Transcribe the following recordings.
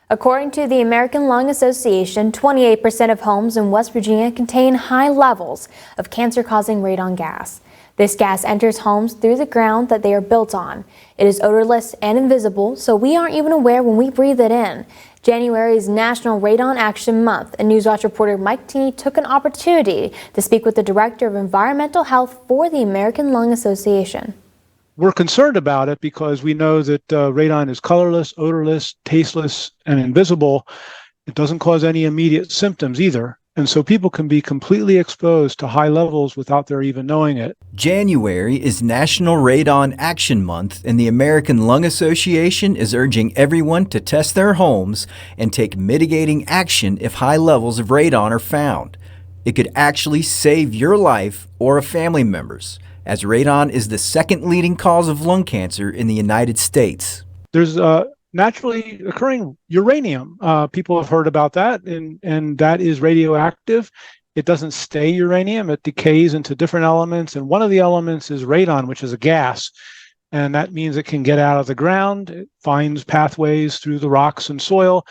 According to the American Lung Association, 28% of homes in West Virginia contain high levels of cancer-causing radon gas. This gas enters homes through the ground that they are built on. It is odorless and invisible, so we aren't even aware when we breathe it in. January is National Radon Action Month, and Newswatch reporter Mike Teeney took an opportunity to speak with the Director of Environmental Health for the American Lung Association. We're concerned about it because we know that radon is colorless, odorless, tasteless, and invisible. It doesn't cause any immediate symptoms either. And so people can be completely exposed to high levels without their even knowing it. January is National Radon Action Month, and the American Lung Association is urging everyone to test their homes and take mitigating action if high levels of radon are found. It could actually save your life or a family member's, as radon is the second leading cause of lung cancer in the United States. There's naturally occurring uranium. People have heard about that, and that is radioactive. It doesn't stay uranium. It decays into different elements, and one of the elements is radon, which is a gas, and that means it can get out of the ground. It finds pathways through the rocks and soil.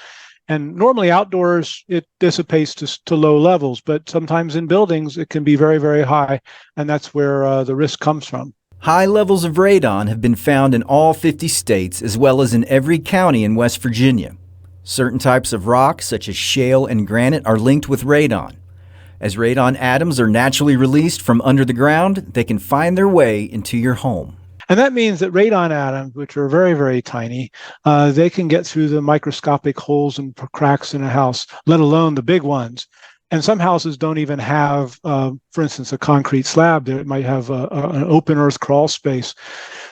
And normally outdoors, it dissipates to low levels, but sometimes in buildings, it can be very, very high, and that's where the risk comes from. High levels of radon have been found in all 50 states, as well as in every county in West Virginia. Certain types of rock, such as shale and granite, are linked with radon. As radon atoms are naturally released from under the ground, they can find their way into your home. And that means that radon atoms, which are very, very tiny, they can get through the microscopic holes and cracks in a house, let alone the big ones. And some houses don't even have, for instance, a concrete slab there. It might have an open earth crawl space.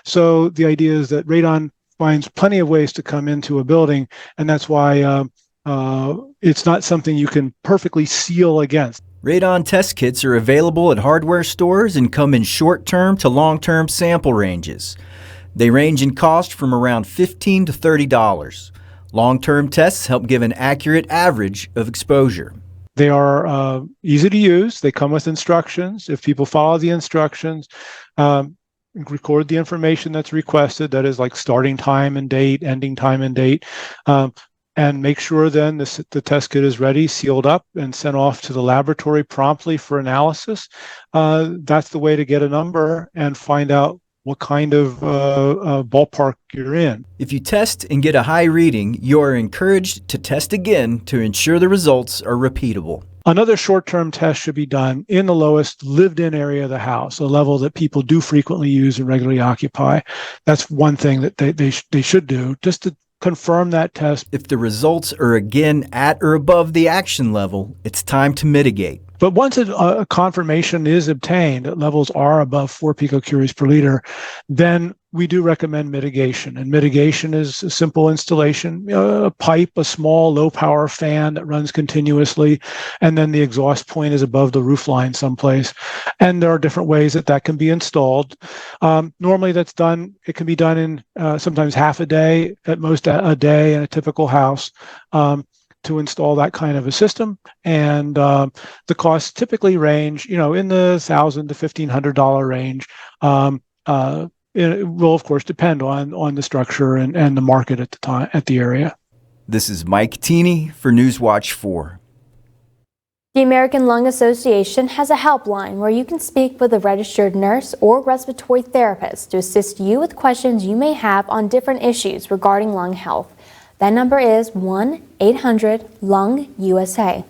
So the idea is that radon finds plenty of ways to come into a building, and that's why it's not something you can perfectly seal against. Radon test kits are available at hardware stores and come in short-term to long-term sample ranges. They range in cost from around $15 to $30. Long-term tests help give an accurate average of exposure. They are easy to use. They come with instructions. If people follow the instructions, record the information that's requested, that is like starting time and date, ending time and date, and make sure then the test kit is ready, sealed up, and sent off to the laboratory promptly for analysis. That's the way to get a number and find out what kind of ballpark you're in. If you test and get a high reading, you are encouraged to test again to ensure the results are repeatable. Another short-term test should be done in the lowest lived-in area of the house, a level that people do frequently use and regularly occupy. That's one thing that they should do, just to confirm that test. If the results are again at or above the action level, it's time to mitigate. But once a confirmation is obtained that levels are above 4 picocuries per liter, then we do recommend mitigation. And mitigation is a simple installation, a pipe, a small low-power fan that runs continuously, and then the exhaust point is above the roof line someplace. And there are different ways that can be installed. Normally that's done, it can be done in sometimes half a day, at most a day in a typical house. To install that kind of a system, and the costs typically range, in the $1,000 to $1,500 range. It will, of course, depend on the structure and the market at the time, at the area. This is Mike Teeney for Newswatch 4. The American Lung Association has a helpline where you can speak with a registered nurse or respiratory therapist to assist you with questions you may have on different issues regarding lung health. That number is 1-800-LUNG-USA.